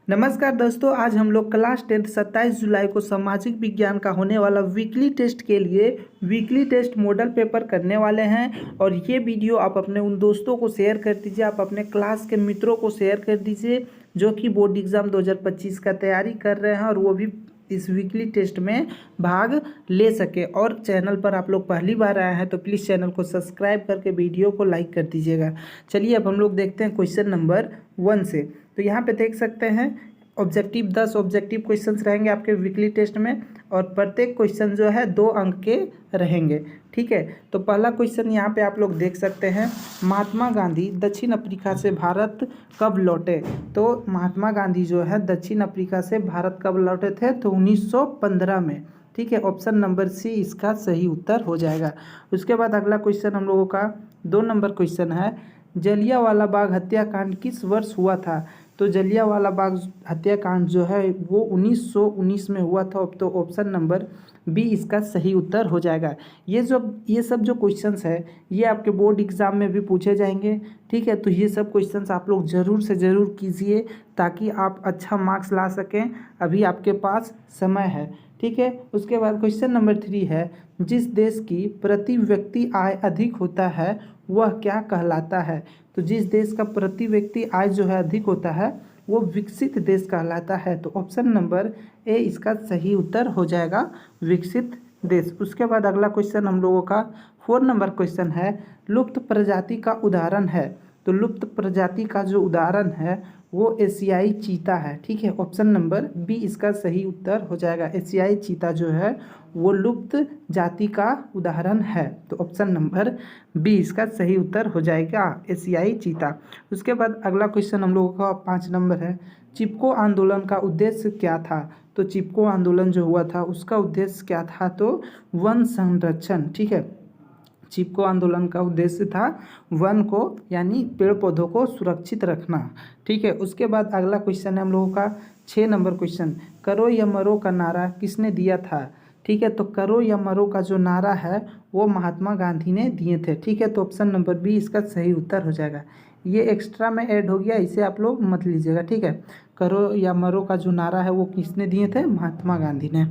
नमस्कार दोस्तों, आज हम लोग क्लास 10th 27 जुलाई को सामाजिक विज्ञान का होने वाला वीकली टेस्ट के लिए वीकली टेस्ट मॉडल पेपर करने वाले हैं। और ये वीडियो आप अपने उन दोस्तों को शेयर कर दीजिए, आप अपने क्लास के मित्रों को शेयर कर दीजिए जो कि बोर्ड एग्ज़ाम 2025 का तैयारी कर रहे हैं और वो भी इस वीकली टेस्ट में भाग ले सके। और चैनल पर आप लोग पहली बार आए हैं तो प्लीज़ चैनल को सब्सक्राइब करके वीडियो को लाइक कर दीजिएगा। चलिए अब हम लोग देखते हैं क्वेश्चन नंबर 1 से। तो यहाँ पे देख सकते हैं ऑब्जेक्टिव 10 ऑब्जेक्टिव क्वेश्चंस रहेंगे आपके वीकली टेस्ट में और प्रत्येक क्वेश्चन जो है 2 अंक के रहेंगे। ठीक है, तो पहला क्वेश्चन यहाँ पे आप लोग देख सकते हैं, महात्मा गांधी दक्षिण अफ्रीका से भारत कब लौटे। तो महात्मा गांधी जो है दक्षिण अफ्रीका से भारत कब लौटे थे, तो 1915 में। ठीक है, ऑप्शन नंबर सी इसका सही उत्तर हो जाएगा। उसके बाद अगला क्वेश्चन हम लोगों का 2 नंबर क्वेश्चन है, जलियांवाला बाग हत्याकांड किस वर्ष हुआ था। तो जलियांवाला बाग हत्याकांड जो है वो 1919 में हुआ था। तो ऑप्शन नंबर बी इसका सही उत्तर हो जाएगा। ये सब जो क्वेश्चंस है ये आपके बोर्ड एग्ज़ाम में भी पूछे जाएंगे। ठीक है, तो ये सब क्वेश्चंस आप लोग ज़रूर से ज़रूर कीजिए ताकि आप अच्छा मार्क्स ला सकें। अभी आपके पास समय है। ठीक है, उसके बाद क्वेश्चन नंबर 3 है, जिस देश की प्रति व्यक्ति आय अधिक होता है वह क्या कहलाता है। तो जिस देश का प्रति व्यक्ति आय जो है अधिक होता है वो विकसित देश कहलाता है। तो ऑप्शन नंबर ए इसका सही उत्तर हो जाएगा, विकसित देश। उसके बाद अगला क्वेश्चन हम लोगों का 4 नंबर क्वेश्चन है, लुप्त प्रजाति का उदाहरण है। तो लुप्त प्रजाति का जो उदाहरण है वो एशियाई चीता है। ठीक है, ऑप्शन नंबर बी इसका सही उत्तर हो जाएगा। एशियाई चीता जो है वो लुप्त जाति का उदाहरण है। तो ऑप्शन नंबर बी इसका सही उत्तर हो जाएगा, एशियाई चीता। उसके बाद अगला क्वेश्चन हम लोगों का 5 नंबर है, चिपको आंदोलन का उद्देश्य क्या था। तो चिपको आंदोलन जो हुआ था उसका उद्देश्य क्या था, तो वन संरक्षण। ठीक है, चिपको आंदोलन का उद्देश्य था वन को यानी पेड़ पौधों को सुरक्षित रखना। ठीक है, उसके बाद अगला क्वेश्चन है हम लोगों का 6 नंबर क्वेश्चन, करो या मरो का नारा किसने दिया था। ठीक है, तो करो या मरो का जो नारा है वो महात्मा गांधी ने दिए थे। ठीक है, तो ऑप्शन नंबर बी इसका सही उत्तर हो जाएगा। ये एक्स्ट्रा में ऐड हो गया, इसे आप लोग मत लीजिएगा। ठीक है, करो या मरो का जो नारा है वो किसने दिए थे, महात्मा गांधी ने।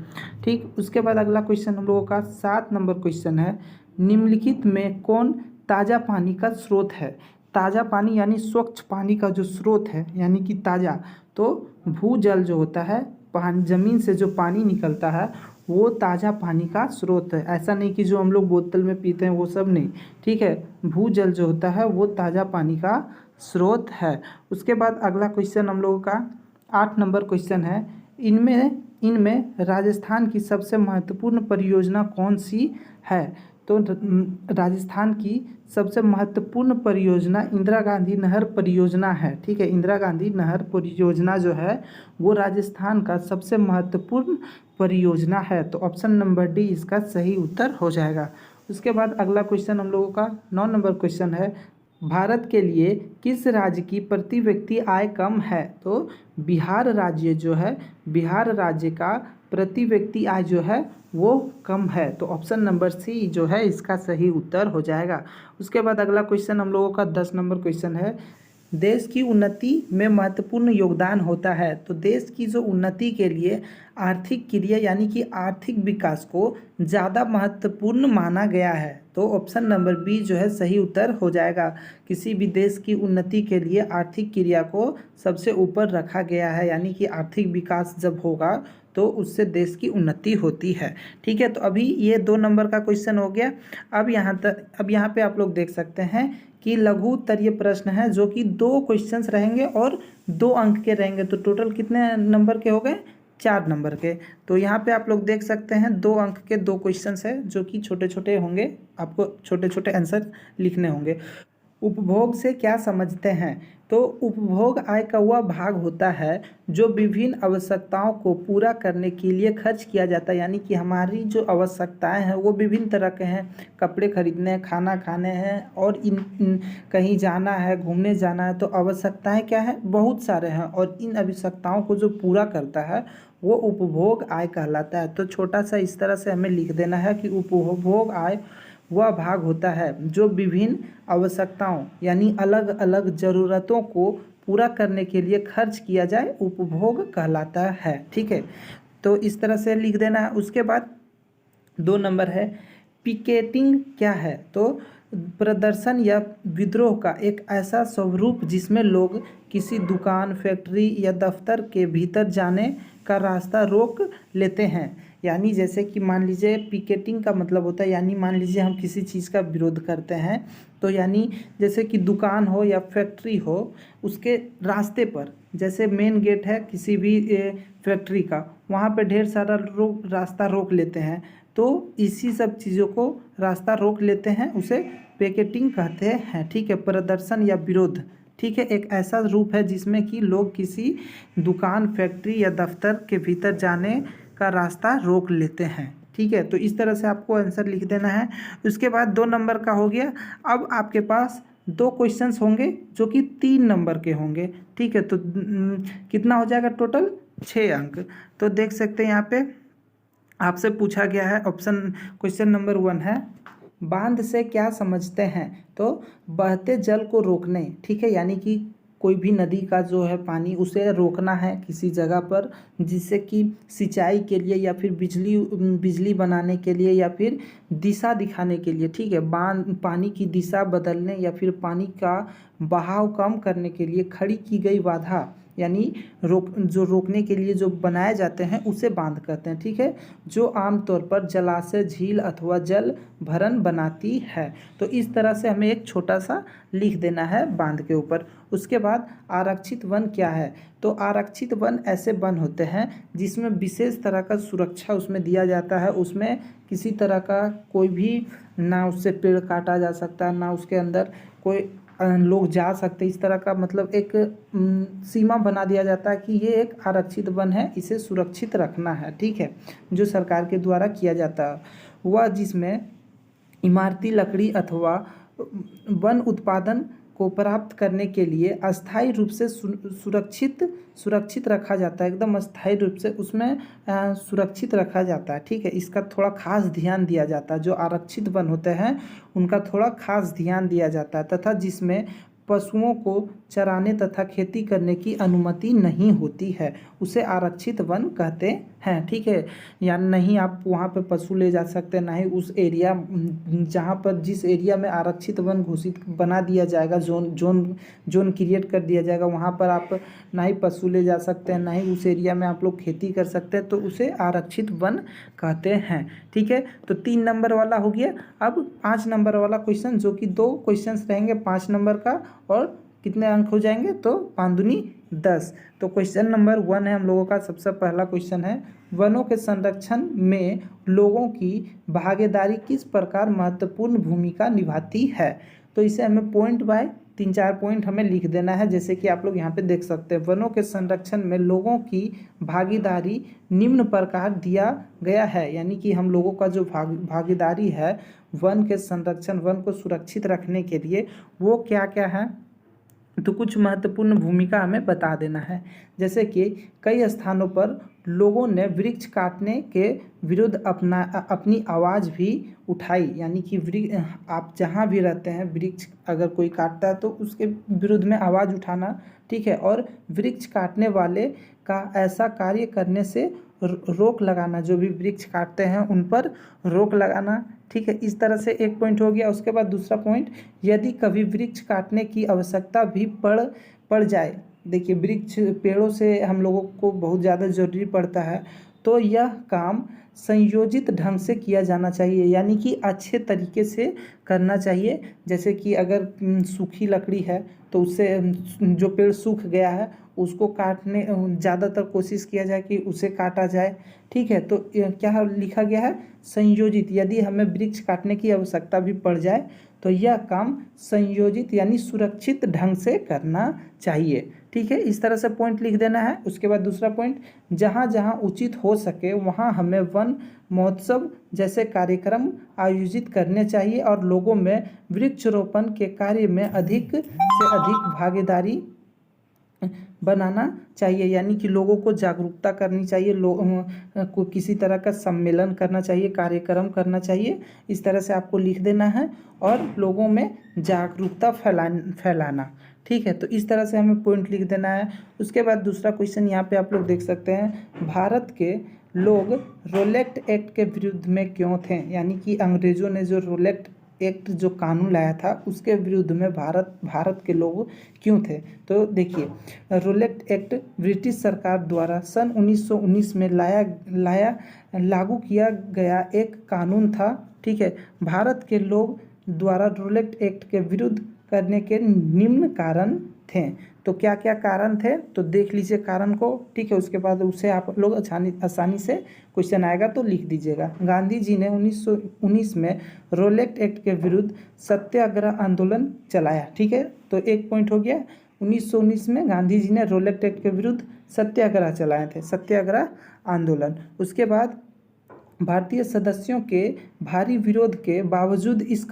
ठीक, उसके बाद अगला क्वेश्चन हम लोगों का 7 नंबर क्वेश्चन है, निम्नलिखित में कौन ताज़ा पानी का स्रोत है। ताज़ा पानी यानी स्वच्छ पानी का जो स्रोत है यानी कि ताज़ा, तो भूजल जो होता है, पानी ज़मीन से जो पानी निकलता है वो ताज़ा पानी का स्रोत है। ऐसा नहीं कि जो हम लोग बोतल में पीते हैं वो सब नहीं। ठीक है, भूजल जो होता है वो ताज़ा पानी का स्रोत है। उसके बाद अगला क्वेश्चन हम लोगों का 8 नंबर क्वेश्चन है, इनमें राजस्थान की सबसे महत्वपूर्ण परियोजना कौन सी है। तो राजस्थान की सबसे महत्वपूर्ण परियोजना इंदिरा गांधी नहर परियोजना है। ठीक है, इंदिरा गांधी नहर परियोजना जो है वो राजस्थान का सबसे महत्वपूर्ण परियोजना है। तो ऑप्शन नंबर डी इसका सही उत्तर हो जाएगा। उसके बाद अगला क्वेश्चन हम लोगों का 9 नंबर क्वेश्चन है, भारत के लिए किस राज्य की प्रति व्यक्ति आय कम है। तो बिहार राज्य जो है, बिहार राज्य का प्रति व्यक्ति आय जो है वो कम है। तो ऑप्शन नंबर सी जो है इसका सही उत्तर हो जाएगा। उसके बाद अगला क्वेश्चन हम लोगों का 10 नंबर क्वेश्चन है, देश की उन्नति में महत्वपूर्ण योगदान होता है। तो देश की जो उन्नति के लिए आर्थिक क्रिया यानी कि आर्थिक विकास को ज़्यादा महत्वपूर्ण माना गया है। तो ऑप्शन नंबर बी जो है सही उत्तर हो जाएगा। किसी भी देश की उन्नति के लिए आर्थिक क्रिया को सबसे ऊपर रखा गया है, यानी कि आर्थिक विकास जब होगा तो उससे देश की उन्नति होती है। ठीक है, तो अभी ये 2 नंबर का क्वेश्चन हो गया। अब यहाँ पे आप लोग देख सकते हैं कि लघु उत्तरीय प्रश्न है जो कि 2 क्वेश्चंस रहेंगे और 2 अंक के रहेंगे। तो टोटल कितने नंबर के हो गए, 4 नंबर के। तो यहाँ पे आप लोग देख सकते हैं 2 अंक के 2 क्वेश्चंस है जो कि छोटे छोटे होंगे, आपको छोटे छोटे आंसर लिखने होंगे। उपभोग से क्या समझते हैं। तो उपभोग आय का वह भाग होता है जो विभिन्न आवश्यकताओं को पूरा करने के लिए खर्च किया जाता है। यानी कि हमारी जो आवश्यकताएं हैं वो विभिन्न तरह के हैं, कपड़े खरीदने हैं, खाना खाने हैं और इन कहीं जाना है, घूमने जाना है। तो आवश्यकताएं क्या है, बहुत सारे हैं और इन आवश्यकताओं को जो पूरा करता है वो उपभोग आय कहलाता है। तो छोटा सा इस तरह से हमें लिख देना है कि उपभोग आय वह भाग होता है जो विभिन्न आवश्यकताओं यानी अलग अलग ज़रूरतों को पूरा करने के लिए खर्च किया जाए उपभोग कहलाता है। ठीक है, तो इस तरह से लिख देना है। उसके बाद 2 नंबर है पिकेटिंग क्या है? तो प्रदर्शन या विद्रोह का एक ऐसा स्वरूप जिसमें लोग किसी दुकान, फैक्ट्री या दफ्तर के भीतर जाने का रास्ता रोक लेते हैं। यानी जैसे कि मान लीजिए पिकेटिंग का मतलब होता है, यानी मान लीजिए हम किसी चीज़ का विरोध करते हैं, तो यानी जैसे कि दुकान हो या फैक्ट्री हो, उसके रास्ते पर, जैसे मेन गेट है किसी भी फैक्ट्री का, वहाँ पे ढेर सारा रास्ता रोक लेते हैं, तो इसी सब चीज़ों को रास्ता रोक लेते हैं, उसे पिकेटिंग कहते हैं। ठीक है, प्रदर्शन या विरोध, ठीक है, एक ऐसा रूप है जिसमें कि लोग किसी दुकान, फैक्ट्री या दफ्तर के भीतर जाने का रास्ता रोक लेते हैं। ठीक है, तो इस तरह से आपको आंसर लिख देना है। उसके बाद 2 नंबर का हो गया। अब आपके पास 2 क्वेश्चंस होंगे जो कि 3 नंबर के होंगे। ठीक है, तो कितना हो जाएगा टोटल? 6 अंक। तो देख सकते हैं यहाँ पे आपसे पूछा गया है, ऑप्शन क्वेश्चन नंबर 1 है, बांध से क्या समझते हैं? तो बहते जल को रोकने। ठीक है, यानी कि कोई भी नदी का जो है पानी, उसे रोकना है किसी जगह पर, जिससे कि सिंचाई के लिए या फिर बिजली बनाने के लिए या फिर दिशा दिखाने के लिए। ठीक है, बांध पानी की दिशा बदलने या फिर पानी का बहाव कम करने के लिए खड़ी की गई बाधा, यानी रोकने के लिए जो बनाए जाते हैं उसे बांध कहते हैं। ठीक है, जो आमतौर पर जलाशय, झील अथवा जल भरण बनाती है। तो इस तरह से हमें एक छोटा सा लिख देना है बांध के ऊपर। उसके बाद आरक्षित वन क्या है? तो आरक्षित वन ऐसे वन होते हैं जिसमें विशेष तरह का सुरक्षा उसमें दिया जाता है। उसमें किसी तरह का कोई भी, ना उससे पेड़ काटा जा सकता, ना उसके अंदर कोई लोग जा सकते, इस तरह का मतलब एक सीमा बना दिया जाता है कि ये एक आरक्षित वन है, इसे सुरक्षित रखना है। ठीक है, जो सरकार के द्वारा किया जाता है वह, जिसमें इमारती लकड़ी अथवा वन उत्पादन को प्राप्त करने के लिए अस्थायी रूप से सुरक्षित रखा जाता है, एकदम अस्थायी रूप से उसमें सुरक्षित रखा जाता है। ठीक है, इसका थोड़ा खास ध्यान दिया जाता है। जो आरक्षित वन होते हैं उनका थोड़ा खास ध्यान दिया जाता है, तथा जिसमें पशुओं को चराने तथा खेती करने की अनुमति नहीं होती है, उसे आरक्षित वन कहते हैं। ठीक है, या नहीं आप वहाँ पे पशु ले जा सकते, ना ही उस एरिया जहाँ पर, जिस एरिया में आरक्षित वन घोषित बना दिया जाएगा, जोन क्रिएट कर दिया जाएगा, वहाँ पर आप ना ही पशु ले जा सकते हैं, ना ही उस एरिया में आप लोग खेती कर सकते हैं, तो उसे आरक्षित वन कहते हैं। ठीक है, तो 3 नंबर वाला हो गया। अब 5 नंबर वाला क्वेश्चन, जो कि 2 क्वेश्चन रहेंगे 5 नंबर का, और कितने अंक हो जाएंगे? तो 5 दूनी 10। तो क्वेश्चन नंबर 1 है हम लोगों का, सबसे पहला क्वेश्चन है, वनों के संरक्षण में लोगों की भागीदारी किस प्रकार महत्वपूर्ण भूमिका निभाती है? तो इसे हमें पॉइंट बाय 3-4 पॉइंट हमें लिख देना है। जैसे कि आप लोग यहाँ पे देख सकते हैं, वनों के संरक्षण में लोगों की भागीदारी निम्न प्रकार दिया गया है। यानी कि हम लोगों का जो भागीदारी है वन के संरक्षण, वन को सुरक्षित रखने के लिए, वो क्या क्या है? तो कुछ महत्वपूर्ण भूमिका हमें बता देना है। जैसे कि कई स्थानों पर लोगों ने वृक्ष काटने के विरुद्ध अपनी आवाज़ भी उठाई। यानी कि आप जहाँ भी रहते हैं, वृक्ष अगर कोई काटता है तो उसके विरुद्ध में आवाज़ उठाना। ठीक है, और वृक्ष काटने वाले का ऐसा कार्य करने से रोक लगाना, जो भी वृक्ष काटते हैं उन पर रोक लगाना। ठीक है, इस तरह से एक पॉइंट हो गया। उसके बाद दूसरा पॉइंट, यदि कभी वृक्ष काटने की आवश्यकता भी पड़ जाए, देखिए वृक्ष, पेड़ों से हम लोगों को बहुत ज़्यादा ज़रूरी पड़ता है, तो यह काम संयोजित ढंग से किया जाना चाहिए, यानी कि अच्छे तरीके से करना चाहिए। जैसे कि अगर सूखी लकड़ी है तो उससे, जो पेड़ सूख गया है उसको काटने, ज़्यादातर कोशिश किया जाए कि उसे काटा जाए। ठीक है, तो क्या लिखा गया है? संयोजित। यदि हमें वृक्ष काटने की आवश्यकता भी पड़ जाए तो यह काम संयोजित यानी सुरक्षित ढंग से करना चाहिए। ठीक है, इस तरह से पॉइंट लिख देना है। उसके बाद दूसरा पॉइंट, जहाँ जहाँ उचित हो सके वहाँ हमें वन महोत्सव जैसे कार्यक्रम आयोजित करने चाहिए और लोगों में वृक्षारोपण के कार्य में अधिक से अधिक भागीदारी बनाना चाहिए। यानी कि लोगों को जागरूकता करनी चाहिए, को किसी तरह का सम्मेलन करना चाहिए, कार्यक्रम करना चाहिए। इस तरह से आपको लिख देना है और लोगों में जागरूकता फैलाना। ठीक है, तो इस तरह से हमें पॉइंट लिख देना है। उसके बाद दूसरा क्वेश्चन यहाँ पे आप लोग देख सकते हैं, भारत के लोग रोलेक्ट एक्ट के विरुद्ध में क्यों थे, यानी कि अंग्रेजों ने जो रोलेक्ट एक्ट जो कानून लाया था उसके विरुद्ध में भारत के लोग क्यों थे। तो देखिए, रोलेक्ट एक्ट ब्रिटिश सरकार द्वारा सन 1919 में लागू किया गया एक कानून था। ठीक है, भारत के लोग द्वारा रोलेक्ट एक्ट के विरुद्ध करने के निम्न कारण थे। तो क्या क्या कारण थे, तो देख लीजिए कारण को। ठीक है, उसके बाद उसे आप लोग आसानी से क्वेश्चन आएगा तो लिख दीजिएगा। गांधी जी ने 1919 में रोलेक्ट एक्ट के विरुद्ध सत्याग्रह आंदोलन चलाया। ठीक है, तो एक पॉइंट हो गया। 1919 में गांधी जी ने रोलेक्ट एक्ट के विरुद्ध सत्याग्रह चलाए थे, सत्याग्रह आंदोलन। उसके बाद भारतीय सदस्यों के भारी विरोध के बावजूद इस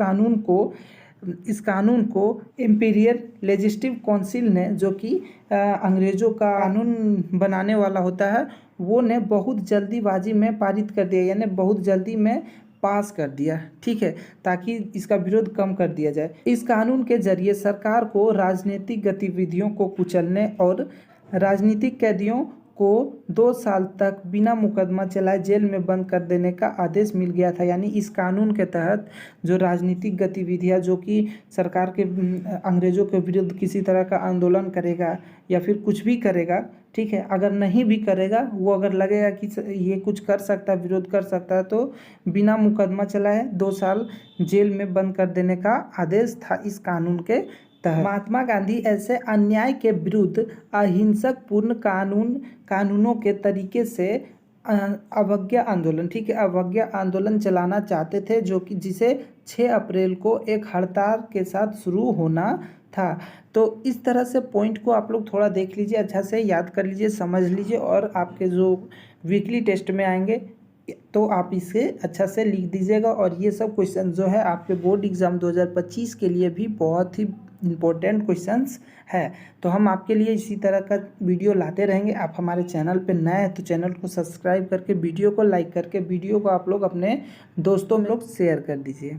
कानून को इम्पीरियल लेजिस्लेटिव काउंसिल ने, जो कि अंग्रेज़ों का कानून बनाने वाला होता है, वो ने बहुत जल्दीबाजी में पारित कर दिया, यानी बहुत जल्दी में पास कर दिया। ठीक है, ताकि इसका विरोध कम कर दिया जाए। इस कानून के जरिए सरकार को राजनीतिक गतिविधियों को कुचलने और राजनीतिक कैदियों को 2 साल तक बिना मुकदमा चलाए जेल में बंद कर देने का आदेश मिल गया था। यानी इस कानून के तहत जो राजनीतिक गतिविधियां, जो कि सरकार के अंग्रेज़ों के विरुद्ध किसी तरह का आंदोलन करेगा या फिर कुछ भी करेगा, ठीक है, अगर नहीं भी करेगा, वो अगर लगेगा कि ये कुछ कर सकता है, विरोध कर सकता है, तो बिना मुकदमा चलाए 2 साल जेल में बंद कर देने का आदेश था इस कानून के तहत। महात्मा गांधी ऐसे अन्याय के विरुद्ध अहिंसक पूर्ण कानूनों के तरीके से अवज्ञा आंदोलन, ठीक है, अवज्ञा आंदोलन चलाना चाहते थे, जो कि जिसे 6 अप्रैल को एक हड़ताल के साथ शुरू होना था। तो इस तरह से पॉइंट को आप लोग थोड़ा देख लीजिए, अच्छा से याद कर लीजिए, समझ लीजिए, और आपके जो वीकली टेस्ट में आएंगे तो आप इसे अच्छा से लिख दीजिएगा। और ये सब क्वेश्चन जो है आपके बोर्ड एग्ज़ाम 2025 के लिए भी बहुत ही इम्पोर्टेंट क्वेश्चंस है। तो हम आपके लिए इसी तरह का वीडियो लाते रहेंगे। आप हमारे चैनल पे नए हैं तो चैनल को सब्सक्राइब करके, वीडियो को लाइक करके, वीडियो को आप लोग अपने दोस्तों में लोग शेयर कर दीजिए।